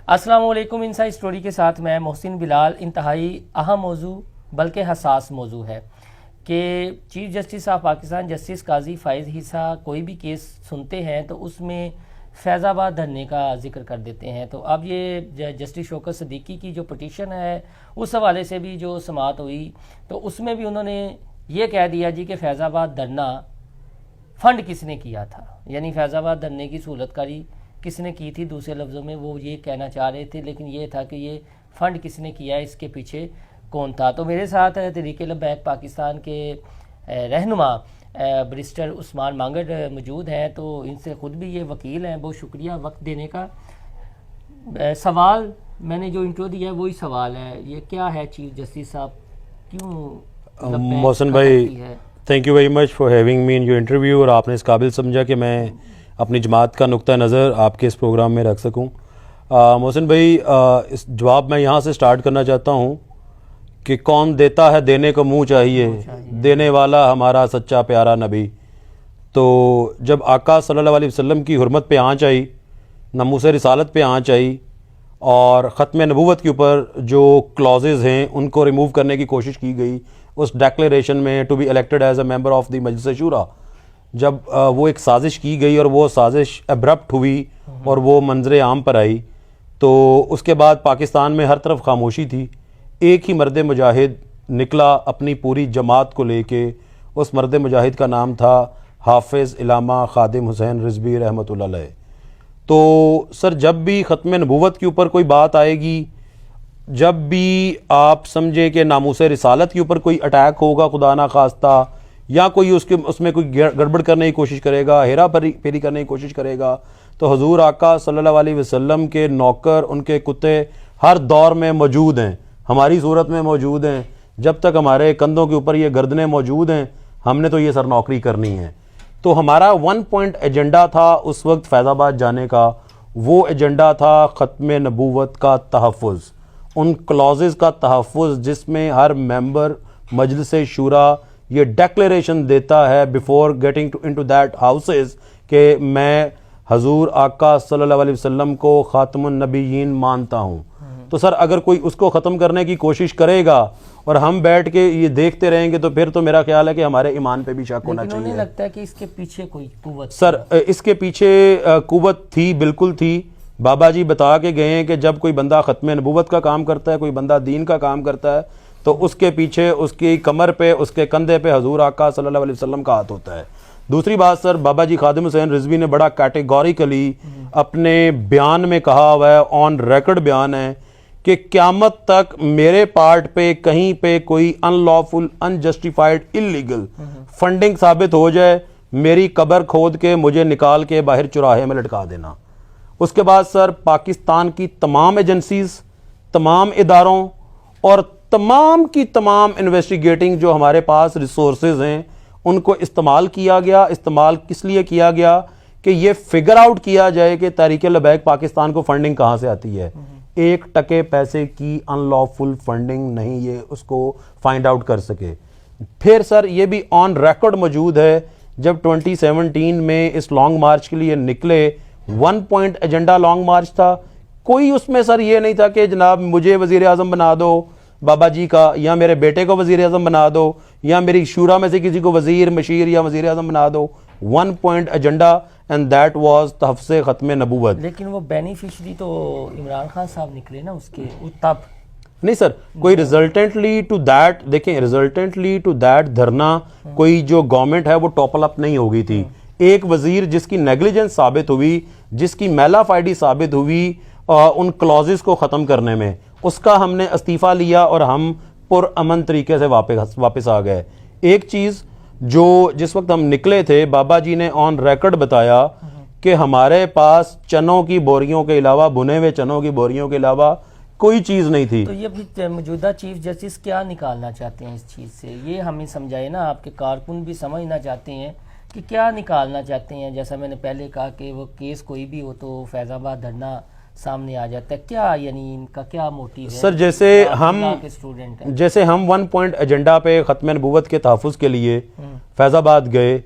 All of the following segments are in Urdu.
السلام علیکم. انسائیڈ اسٹوری کے ساتھ میں محسن بلال. انتہائی اہم موضوع بلکہ حساس موضوع ہے کہ chief justice of Pakistan justice قاضی فائز عیسیٰ کوئی بھی کیس سنتے ہیں تو اس میں فیض آباد دھرنے کا ذکر کر دیتے ہیں. تو اب یہ جسٹس شوکت صدیقی کی جو پٹیشن ہے اس حوالے سے بھی جو سماعت ہوئی تو اس میں بھی انہوں نے یہ کہہ دیا جی کہ فیض آباد دھرنا فنڈ کس نے کیا تھا, یعنی فیض آباد دھرنے کی سہولت کاری کس نے کی تھی. دوسرے لفظوں میں وہ یہ کہنا چاہ رہے تھے, لیکن یہ تھا کہ یہ فنڈ کس نے کیا, اس کے پیچھے کون تھا. تو میرے ساتھ تحریک لبیک پاکستان کے رہنما بریسٹر عثمان مانگڑ موجود ہیں, تو ان سے خود بھی یہ وکیل ہیں. بہت شکریہ وقت دینے کا. سوال میں نے جو انٹرو دیا ہے وہی سوال ہے, یہ کیا ہے چیف جسٹس صاحب کیوں محسن بھائی thank you very much for having me in your interview, اور آپ نے اس قابل سمجھا کہ میں اپنی جماعت کا نقطہ نظر آپ کے اس پروگرام میں رکھ سکوں. محسن بھائی اس جواب میں یہاں سے سٹارٹ کرنا چاہتا ہوں کہ کون دیتا ہے دینے کو منہ چاہیے, دینے والا ہمارا سچا پیارا نبی. تو جب آقا صلی اللہ علیہ وسلم کی حرمت پہ آنچ آئی, ناموس رسالت پہ آنچ آئی, اور ختم نبوت کے اوپر جو کلازز ہیں ان کو ریموو کرنے کی کوشش کی گئی اس ڈیکلیریشن میں to be elected as a member of the Majlis Shura, جب وہ ایک سازش کی گئی اور وہ سازش ابرپٹ ہوئی اور وہ منظر عام پر آئی, تو اس کے بعد پاکستان میں ہر طرف خاموشی تھی. ایک ہی مرد مجاہد نکلا اپنی پوری جماعت کو لے کے, اس مرد مجاہد کا نام تھا حافظ علامہ خادم حسین رضوی رحمۃ اللہ علیہ. تو سر جب بھی ختم نبوت کے اوپر کوئی بات آئے گی, جب بھی آپ سمجھیں کہ ناموس رسالت کے اوپر کوئی اٹیک ہوگا خدا نہ خواستہ, یا کوئی اس میں کوئی گڑبڑ کرنے کی کوشش کرے گا, ہیرا پھیری کرنے کی کوشش کرے گا, تو حضور آقا صلی اللہ علیہ وسلم کے نوکر ان کے کتے ہر دور میں موجود ہیں, ہماری صورت میں موجود ہیں. جب تک ہمارے کندھوں کے اوپر یہ گردنیں موجود ہیں ہم نے تو یہ سر نوکری کرنی ہے. تو ہمارا 1 پوائنٹ ایجنڈا تھا اس وقت فیض آباد جانے کا, وہ ایجنڈا تھا ختم نبوت کا تحفظ, ان کلازز کا تحفظ جس میں ہر ممبر مجلس شورا یہ ڈیکلیریشن دیتا ہے before getting into that houses کہ میں حضور آقا صلی اللہ علیہ وسلم کو خاتم النبیین مانتا ہوں. تو سر اگر کوئی اس کو ختم کرنے کی کوشش کرے گا اور ہم بیٹھ کے یہ دیکھتے رہیں گے تو پھر تو میرا خیال ہے کہ ہمارے ایمان پہ بھی شک ہونا چاہیے. لیکن لگتا ہے کہ اس کے پیچھے کوئی قوت, سر اس کے پیچھے قوت تھی, بالکل تھی. بابا جی بتا کے گئے ہیں کہ جب کوئی بندہ ختم نبوت کا کام کرتا ہے, کوئی بندہ دین کا کام کرتا ہے, تو اس کے پیچھے اس کی کمر پہ اس کے کندھے پہ حضور آقا صلی اللہ علیہ وسلم کا ہاتھ ہوتا ہے. دوسری بات سر, بابا جی خادم حسین رضوی نے بڑا کیٹیگوریکلی اپنے بیان میں کہا ہوا ہے, آن ریکارڈ بیان ہے, کہ قیامت تک میرے پارٹ پہ کہیں پہ کوئی ان لافل انجسٹیفائڈ انلیگل فنڈنگ ثابت ہو جائے, میری قبر کھود کے مجھے نکال کے باہر چوراہے میں لٹکا دینا. اس کے بعد سر پاکستان کی تمام ایجنسیز, تمام اداروں اور تمام کی تمام انویسٹیگیٹنگ جو ہمارے پاس ریسورسز ہیں ان کو استعمال کیا گیا. استعمال کس لیے کیا گیا کہ یہ فگر آؤٹ کیا جائے کہ تحریک لبیک پاکستان کو فنڈنگ کہاں سے آتی ہے. 1 ٹکے پیسے کی ان لافل فنڈنگ نہیں یہ اس کو فائنڈ آؤٹ کر سکے. پھر سر یہ بھی آن ریکارڈ موجود ہے, جب 2017 میں اس لانگ مارچ کے لیے نکلے, 1 پوائنٹ ایجنڈا لانگ مارچ تھا, کوئی اس میں سر یہ نہیں تھا کہ جناب مجھے وزیر اعظم بنا دو بابا جی کا, یا میرے بیٹے کو وزیر اعظم بنا دو, یا میری شورا میں سے کسی کو وزیر مشیر یا وزیر اعظم بنا دو. 1 point agenda and that was تحفظ ختم نبوت. لیکن وہ بینیفیشری تو عمران خان صاحب نکلے نا اس کے, تب نہیں سر کوئی ریزلٹنٹلی ٹو دیٹ, دیکھیں ریزلٹنٹلی ٹو دیٹ دھرنا کوئی جو گورنمنٹ ہے وہ ٹاپل اپ نہیں ہو گئی تھی. ایک وزیر جس کی نیگلیجنس ثابت ہوئی, جس کی میلا فائڈی ثابت ہوئی ان کلازز کو ختم کرنے میں, اس کا ہم نے استعفیٰ لیا اور ہم پر امن طریقے سے واپس آ گئے. ایک چیز جو جس وقت ہم نکلے تھے بابا جی نے آن ریکارڈ بتایا کہ ہمارے پاس چنوں کی بوریوں کے علاوہ, بنے ہوئے چنوں کی بوریوں کے علاوہ کوئی چیز نہیں تھی. تو یہ بھی موجودہ چیف جسٹس کیا نکالنا چاہتے ہیں اس چیز سے, یہ ہمیں سمجھائے نا, آپ کے کارکن بھی سمجھنا چاہتے ہیں کہ کیا نکالنا چاہتے ہیں. جیسا میں نے پہلے کہا کہ وہ کیس کوئی بھی ہو تو فیض آباد دھرنا سامنے آ جاتا ہے, کیا یعنی ان کا کیا موٹیو ہے سر؟ جیسے ہم 1 پوائنٹ ایجنڈا پہ ختم نبوت کے تحفظ کے لیے فیض آباد گئے,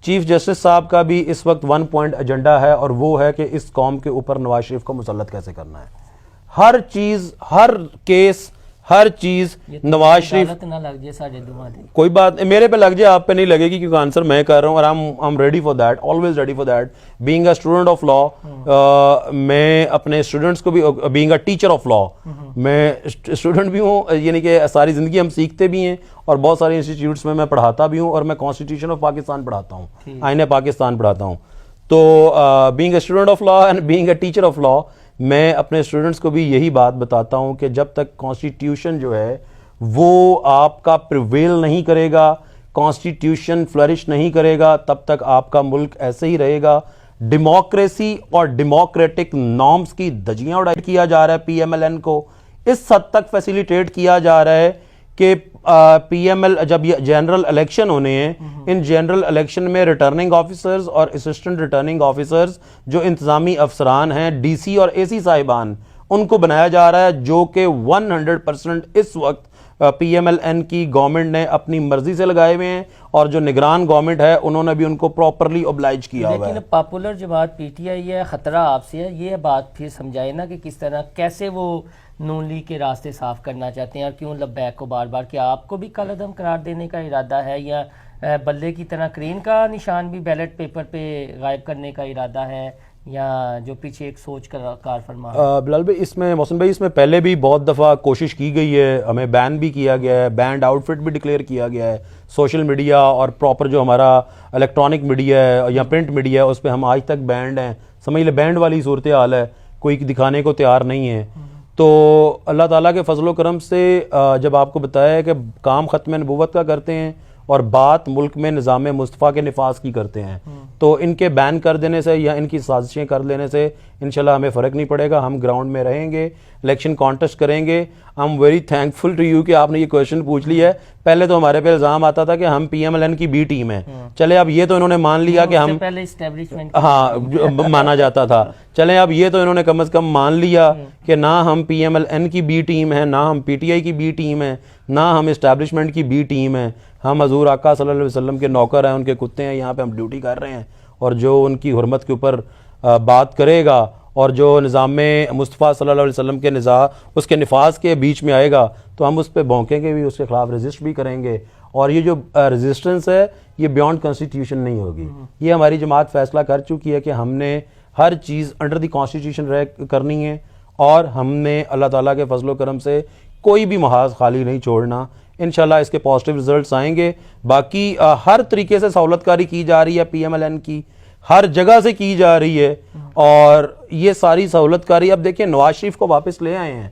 چیف جسٹس صاحب کا بھی اس وقت 1 پوائنٹ ایجنڈا ہے, اور وہ ہے کہ اس قوم کے اوپر نواز شریف کو مسلط کیسے کرنا ہے. ہر چیز, ہر کیس, ہر چیز نواز شریف نہ لگ جائے ساڈے دوواں دے. کوئی بات میرے پہ لگ جائے, آپ پہ نہیں لگے گی, کیونکہ آنسر میں کر رہا ہوں, اور I'm ready for that, always ready for that. Being a student of law, میں اپنے اسٹوڈنٹس کو بھی, being a teacher of law, میں اسٹوڈنٹ بھی ہوں, یعنی کہ ساری زندگی ہم سیکھتے بھی ہیں, اور بہت سارے انسٹیٹیوٹس میں پڑھاتا بھی ہوں, اور میں کانسٹیٹیوشن آف پاکستان پڑھاتا ہوں, آئین پاکستان پڑھاتا ہوں. تو being a student of law and being a teacher of law, میں اپنے اسٹوڈنٹس کو بھی یہی بات بتاتا ہوں کہ جب تک کانسٹیٹیوشن جو ہے وہ آپ کا پریویل نہیں کرے گا, کانسٹیٹیوشن فلرش نہیں کرے گا, تب تک آپ کا ملک ایسے ہی رہے گا. ڈیموکریسی اور ڈیموکریٹک نارمز کی دھجیاں اڑائی کیا جا رہا ہے پی ایم ایل این کو, اس حد تک فیسیلیٹیٹ کیا جا رہا ہے کہ پی ایم ایل جب یہ جنرل الیکشن ہونے ہیں, ان جنرل الیکشن میں ریٹرننگ آفیسرز اور اسسٹنٹ ریٹرننگ آفیسرز جو انتظامی افسران ہیں, ڈی سی اور اے سی صاحبان, ان کو بنایا جا رہا ہے, جو کہ 100% اس وقت پی ایم ایل این کی گورنمنٹ نے اپنی مرضی سے لگائے ہوئے ہیں, اور جو نگران گورنمنٹ ہے انہوں نے بھی ان کو پراپرلی اوبلائج کیا ہوا ہے. لیکن پاپولر جماعت پی ٹی آئی ہے, خطرہ آپ سے ہے, یہ بات پھر سمجھائے نا کہ کس طرح کیسے وہ نون لیگ کے راستے صاف کرنا چاہتے ہیں, اور کیوں لبیک کو بار بار, کیا آپ کو بھی کل عدم قرار دینے کا ارادہ ہے, یا بلے کی طرح کرین کا نشان بھی بیلٹ پیپر پہ غائب کرنے کا ارادہ ہے, یا جو پیچھے ایک سوچ کار فرما ہے؟ بلال بھائی, اس میں محسن بھائی, اس میں پہلے بھی بہت دفعہ کوشش کی گئی ہے, ہمیں بین بھی کیا گیا ہے, بینڈ آؤٹ فٹ بھی ڈکلیئر کیا گیا ہے. سوشل میڈیا اور پراپر جو ہمارا الیکٹرانک میڈیا ہے یا پرنٹ میڈیا ہے, اس پہ ہم آج تک بینڈ ہیں, سمجھ لیں بینڈ والی صورتحال ہے, کوئی دکھانے کو تیار نہیں ہے. تو اللہ تعالیٰ کے فضل و کرم سے جب آپ کو بتایا ہے کہ کام ختم نبوت کا کرتے ہیں اور بات ملک میں نظام مصطفیٰ کے نفاذ کی کرتے ہیں, تو ان کے بین کر دینے سے یا ان کی سازشیں کر لینے سے انشاءاللہ ہمیں فرق نہیں پڑے گا. ہم گراؤنڈ میں رہیں گے, الیکشن کانٹیسٹ کریں گے. I am very thankful to you کہ آپ نے یہ کویشچن پوچھ لی ہے. پہلے تو ہمارے پہ الزام آتا تھا کہ ہم پی ایم ایل این کی بی ٹیم ہیں, چلے اب یہ تو انہوں نے مان لیا کہ ہم, پہلے اسٹیبلشمنٹ ہاں مانا جاتا تھا, چلیں اب یہ تو انہوں نے کم از کم مان لیا کہ نہ ہم پی ایم ایل این کی بی ٹیم ہیں, نہ ہم پی ٹی آئی کی بی ٹیم ہیں, نہ ہم اسٹیبلشمنٹ کی بی ٹیم ہیں. ہم حضور آقا صلی اللہ علیہ وسلم کے نوکر ہیں, ان کے کتے ہیں, یہاں پہ ہم ڈیوٹی کر رہے ہیں, اور جو ان کی حرمت کے اوپر بات کرے گا اور جو نظام مصطفیٰ صلی اللہ علیہ وسلم کے اس کے نفاذ کے بیچ میں آئے گا تو ہم اس پہ بھونکیں گے بھی, اس کے خلاف ریزسٹ بھی کریں گے. اور یہ جو ریزسٹنس ہے یہ بیونڈ کانسٹیٹیوشن نہیں ہوگی. یہ ہماری جماعت فیصلہ کر چکی ہے کہ ہم نے ہر چیز انڈر دی کانسٹیٹیوشن کرنی ہے, اور ہم نے اللہ تعالیٰ کے فضل و کرم سے کوئی بھی محاذ خالی نہیں چھوڑنا. انشاءاللہ اس کے پازیٹیو ریزلٹس آئیں گے. باقی ہر طریقے سے سہولت کاری کی جا رہی ہے پی ایم ایل این کی, ہر جگہ سے کی جا رہی ہے, اور یہ ساری سہولت کاری اب دیکھیں نواز شریف کو واپس لے آئے ہیں.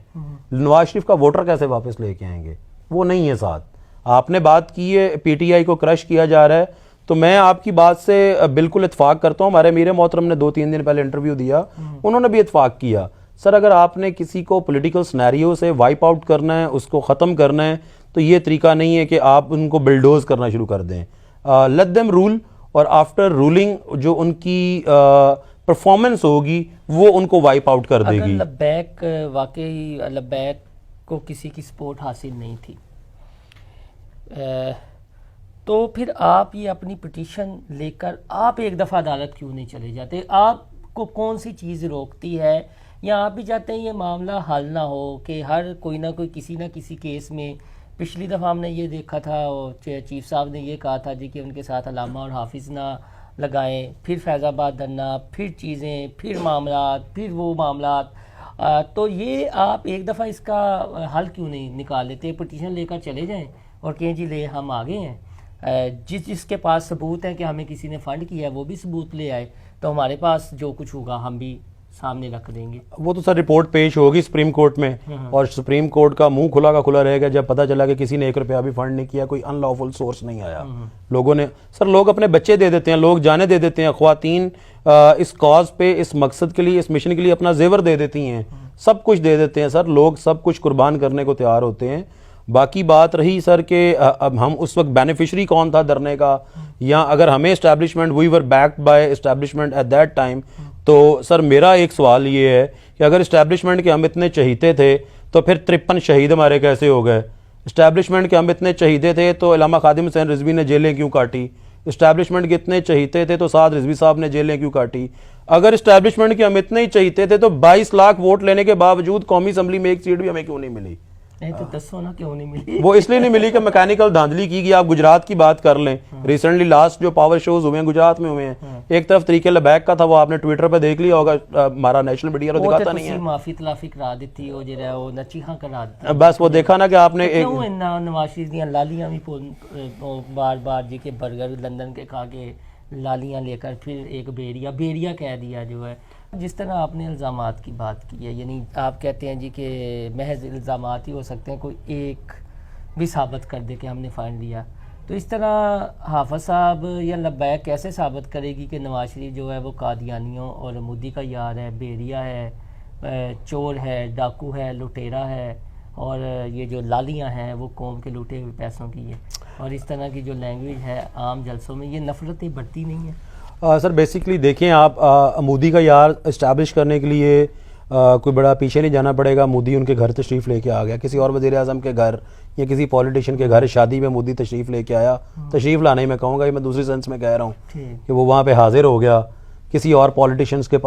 نواز شریف کا ووٹر کیسے واپس لے کے آئیں گے, وہ نہیں ہے ساتھ. آپ نے بات کی ہے پی ٹی آئی کو کرش کیا جا رہا ہے, تو میں آپ کی بات سے بالکل اتفاق کرتا ہوں. ہمارے میر محترم نے 2-3 دن پہلے انٹرویو دیا, انہوں نے بھی اتفاق کیا. سر اگر آپ نے کسی کو پولیٹیکل سنیریو سے وائپ آؤٹ کرنا ہے, اس کو ختم کرنا ہے, تو یہ طریقہ نہیں ہے کہ آپ ان کو بلڈوز کرنا شروع کر دیں. لیٹ دیم رول, اور آفٹر رولنگ جو ان کی پرفارمنس ہوگی وہ ان کو وائپ آؤٹ کر دے گی. اگر لبیک واقعی لبیک کو کسی کی سپورٹ حاصل نہیں تھی, تو پھر آپ یہ اپنی پٹیشن لے کر آپ ایک دفعہ عدالت کیوں نہیں چلے جاتے؟ آپ کو کون سی چیز روکتی ہے؟ یا آپ بھی چاہتے ہیں یہ معاملہ حل نہ ہو کہ ہر کوئی نہ کوئی کسی نہ کسی کیس میں؟ پچھلی دفعہ ہم نے یہ دیکھا تھا, چیف صاحب نے یہ کہا تھا جی کہ ان کے ساتھ علامہ اور حافظ نہ لگائیں, پھر فیض آباد دھرنا, پھر چیزیں, پھر معاملات, پھر وہ معاملات. تو یہ آپ ایک دفعہ اس کا حل کیوں نہیں نکال لیتے؟ پٹیشن لے کر چلے جائیں اور کہیں جی لے ہم آگے ہیں. جس کے پاس ثبوت ہے کہ ہمیں کسی نے فنڈ کیا ہے وہ بھی ثبوت لے آئے, تو ہمارے پاس جو کچھ ہوگا ہم بھی سامنے رکھ دیں گے. وہ تو سر رپورٹ پیش ہوگی سپریم کورٹ میں, اور سپریم کورٹ کا منہ کھلا کا کھلا رہے گا جب پتہ چلا کہ کسی نے 1 روپیہ بھی فنڈ نہیں کیا, کوئی ان لافل سورس نہیں آیا. لوگوں نے, سر لوگ اپنے بچے دے دیتے ہیں, لوگ جانے دے دیتے ہیں, خواتین اس کاز پہ, اس مقصد کے لیے, اس مشن کے لیے اپنا زیور دے دیتی ہیں, سب کچھ دے دیتے ہیں. سر لوگ سب کچھ قربان کرنے کو تیار ہوتے ہیں. باقی بات رہی سر کہ اب ہم اس وقت بینیفیشری کون تھا دھرنے کا, یا اگر ہمیں establishment, we were backed by establishment at that time, تو سر میرا ایک سوال یہ ہے کہ اگر اسٹیبلشمنٹ کے ہم اتنے چہیتے تھے تو پھر 53 شہید ہمارے کیسے ہو گئے؟ اسٹیبلشمنٹ کے ہم اتنے چہیتے تھے تو علامہ خادم حسین رضوی نے جیلیں کیوں کاٹی؟ اسٹیبلشمنٹ کے اتنے چہیتے تھے تو سعد رضوی صاحب نے جیلیں کیوں کاٹی؟ اگر اسٹیبلشمنٹ کے ہم اتنے ہی چاہتے تھے تو 22 لاکھ ووٹ لینے کے باوجود قومی اسمبلی میں ایک سیٹ بھی ہمیں کیوں نہیں ملی؟ نہیں تو دسو نا کیوں نہیں ملی. وہ اس لیے نہیں ملی کہ میکینیکل دھاندلی کی گئی. آپ گجرات کی بات کر لیں, ریسنٹلی لاسٹ جو پاور شوز ہوئے ہیں گجرات میں ہوئے ہیں, ایک طرف طریقے لبیک کا تھا, وہ آپ نے ٹویٹر پہ دیکھ لیا ہوگا, ہمارا نیشنل میڈیا تو دکھاتا نہیں ہے. معافی تلافی کرا دیتی ہو جڑا وہ نچیاں کرا دیتی. بس وہ دیکھا نا کہ آپ نے ایک کیوں انہاں نواز شریف دیاں لالیاں بھی بار بار جی کے برگر لندن کے کھا کے لالیاں لے کر پھر ایک بیڑیا کہہ دیا جو ہے. جس طرح آپ نے الزامات کی بات کی ہے, یعنی آپ کہتے ہیں جی کہ محض الزامات ہی ہو سکتے ہیں, کوئی ایک بھی ثابت کر دے کہ ہم نے فائن لیا, تو اس طرح حافظ صاحب یا لبیک کیسے ثابت کرے گی کہ نواز شریف جو ہے وہ قادیانیوں اور مودی کا یار ہے, بیڑیا ہے, چور ہے, ڈاکو ہے, لٹیرا ہے, اور یہ جو لالیاں ہیں وہ قوم کے لوٹے ہوئے پیسوں کی ہے, اور اس طرح کی جو لینگویج ہے عام جلسوں میں, یہ نفرتیں بڑھتی نہیں ہیں؟ سر بیسیکلی دیکھیں آپ, مودی کا یار اسٹیبلش کرنے کے لیے کوئی بڑا پیچھے نہیں جانا پڑے گا. مودی ان کے گھر تشریف لے کے آ گیا, کسی اور وزیر اعظم کے گھر یا کسی پولیٹیشین کے گھر شادی میں مودی تشریف لے کے آیا. تشریف لانے میں کہوں گا, یہ میں دوسری سینس میں کہہ رہا ہوں کہ وہ وہاں پہ حاضر ہو گیا. کسی اور پولیٹیشینس کے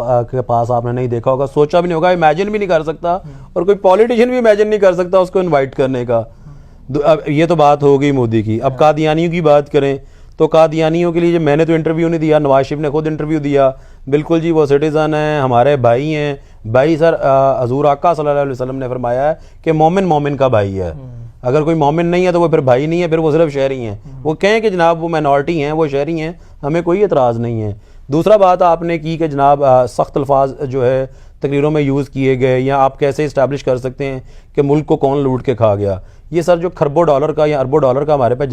پاس آپ نے نہیں دیکھا ہوگا, سوچا بھی نہیں ہوگا, امیجن بھی نہیں کر سکتا, اور کوئی پولیٹیشین بھی امیجن نہیں کر سکتا اس کو انوائٹ کرنے کا. یہ تو بات ہو گئی مودی کی. اب قادیانیوں کی بات کریں تو قادیانیوں کے لیے میں نے تو انٹرویو نہیں دیا, نواز شریف نے خود انٹرویو دیا. بالکل جی, وہ سٹیزن ہیں, ہمارے بھائی ہیں. بھائی سر, حضور آقا صلی اللہ علیہ وسلم نے فرمایا ہے کہ مومن مومن کا بھائی ہے. اگر کوئی مومن نہیں ہے تو وہ پھر بھائی نہیں ہے, پھر وہ صرف شہری ہیں. وہ کہیں کہ جناب وہ مائنورٹی ہیں, وہ شہری ہیں, ہمیں کوئی اعتراض نہیں ہے. دوسرا بات آپ نے کی کہ جناب سخت الفاظ جو ہے تقریروں میں یوز کیے گئے, یا آپ کیسے اسٹیبلش کر سکتے ہیں کہ ملک کو کون لوٹ کے کھا گیا. یہ سر جو کھربوں ڈالر کا یا اربوں ڈالر کا ہمارے پہ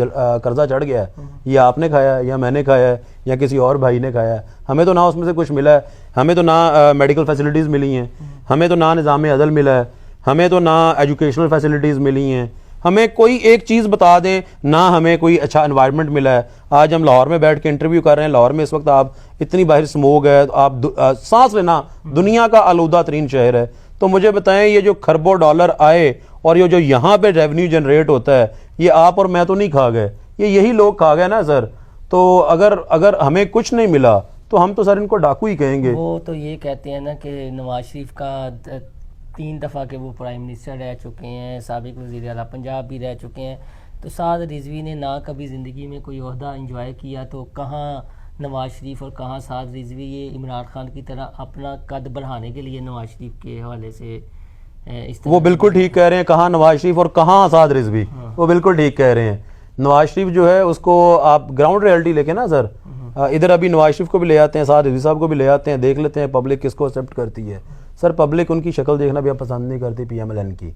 قرضہ چڑھ گیا ہے, یہ آپ نے کھایا ہے یا میں نے کھایا ہے یا کسی اور بھائی نے کھایا ہے. ہمیں تو نہ اس میں سے کچھ ملا ہے, ہمیں تو نہ میڈیکل فیسلٹیز ملی ہیں, ہمیں تو نہ نظام عدل ملا ہے, ہمیں تو نہ ایجوکیشنل فیسلٹیز ملی ہیں. ہمیں کوئی ایک چیز بتا دیں, نہ ہمیں کوئی اچھا انوائرمنٹ ملا ہے. آج ہم لاہور میں بیٹھ کے انٹرویو کر رہے ہیں, لاہور میں اس وقت آپ اتنی باہر سموگ ہے, آپ سانس لینا دنیا کا آلودہ ترین شہر ہے. تو مجھے بتائیں, یہ جو کھربوں ڈالر آئے اور یہ جو یہاں پہ ریونیو جنریٹ ہوتا ہے, یہ آپ اور میں تو نہیں کھا گئے, یہ یہی لوگ کھا گئے نا سر. تو اگر ہمیں کچھ نہیں ملا تو ہم تو سر ان کو ڈاکو ہی کہیں گے. وہ تو یہ کہتے ہیں نا کہ نواز شریف کا 3 دفعہ کے وہ پرائم منسٹر رہ چکے ہیں, سابق وزیر اعلیٰ پنجاب بھی رہ چکے ہیں. تو سعد رضوی نے نہ کبھی زندگی میں کوئی عہدہ انجوائے کیا, تو کہاں نواز شریف اور کہاں سعد رضوی. یہ عمران خان کی طرح اپنا قد بڑھانے کے لیے نواز شریف کے حوالے سے اس طرح وہ بالکل ٹھیک کہہ رہے ہیں, کہاں نواز شریف اور کہاں سعد رضوی, وہ بالکل ٹھیک کہہ رہے ہیں. نواز شریف جو ہے اس کو آپ گراؤنڈ ریئلٹی لے کے نا سر, ادھر ابھی نواز شریف کو بھی لے آتے ہیں, سعد رضوی صاحب کو بھی لے آتے ہیں, دیکھ لیتے ہیں پبلک کس کو ایکسیپٹ کرتی ہے. سر پبلک ان کی شکل دیکھنا بھی اب پسند نہیں کرتی پی ایم ایل این کی.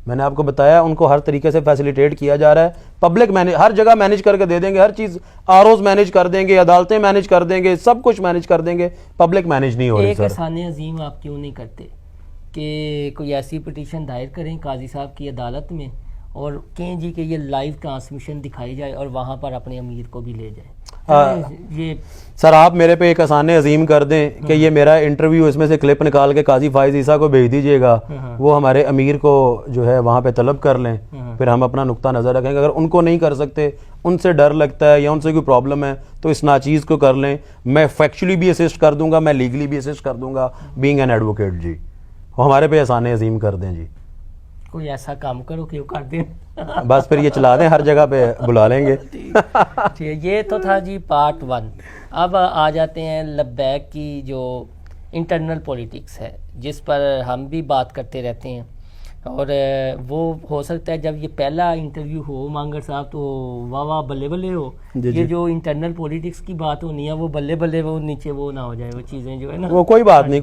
میں نے آپ کو بتایا, ان کو ہر طریقے سے فیسیلیٹیٹ کیا جا رہا ہے. پبلک ہر جگہ مینیج کر کے دے دیں گے, ہر چیز آر اوز مینیج کر دیں گے, عدالتیں مینیج کر دیں گے, سب کچھ مینیج کر دیں گے. پبلک مینیج نہیں ہو رہی. ایک احسان عظیم آپ کیوں نہیں کرتے کہ کوئی ایسی پٹیشن دائر کریں قاضی صاحب کی عدالت میں, اور کہیں جی کہ یہ لائیو ٹرانسمیشن دکھائی جائے اور وہاں پر اپنے امیر کو بھی لے جائے. یہ سر آپ میرے پہ ایک احسان عظیم کر دیں کہ یہ میرا انٹرویو, اس میں سے کلپ نکال کے قاضی فائز عیسیٰ کو بھیج دیجیے گا, وہ ہمارے امیر کو جو ہے وہاں پہ طلب کر لیں, پھر ہم اپنا نقطہ نظر رکھیں گے. اگر ان کو نہیں کر سکتے, ان سے ڈر لگتا ہے یا ان سے کوئی پرابلم ہے, تو اس ناچیز کو کر لیں. میں فیکچولی بھی اسسٹ کر دوں گا, میں لیگلی بھی اسسٹ کر دوں گا, بینگ این ایڈوکیٹ. جی وہ ہمارے پہ احسان عظیم کر دیں. جی کوئی ایسا کام کرو کہ وہ کر دیں, بس پھر یہ چلا دیں, ہر جگہ پہ بلا لیں گے. یہ تو تھا جی پارٹ 1. اب آ جاتے ہیں لبیک کی جو انٹرنل پولیٹکس ہے, جس پر ہم بھی بات کرتے رہتے ہیں, اور وہ ہو سکتا ہے جب یہ پہلا انٹرویو ہو مانگر صاحب تو واہ واہ بلے بلے ہو. یہ جو انٹرنل پولیٹکس کی بات ہونی ہے وہ بلے بلے, وہ نیچے وہ نہ ہو جائے, وہ چیزیں جو ہے نا, وہ کوئی بات نہیں.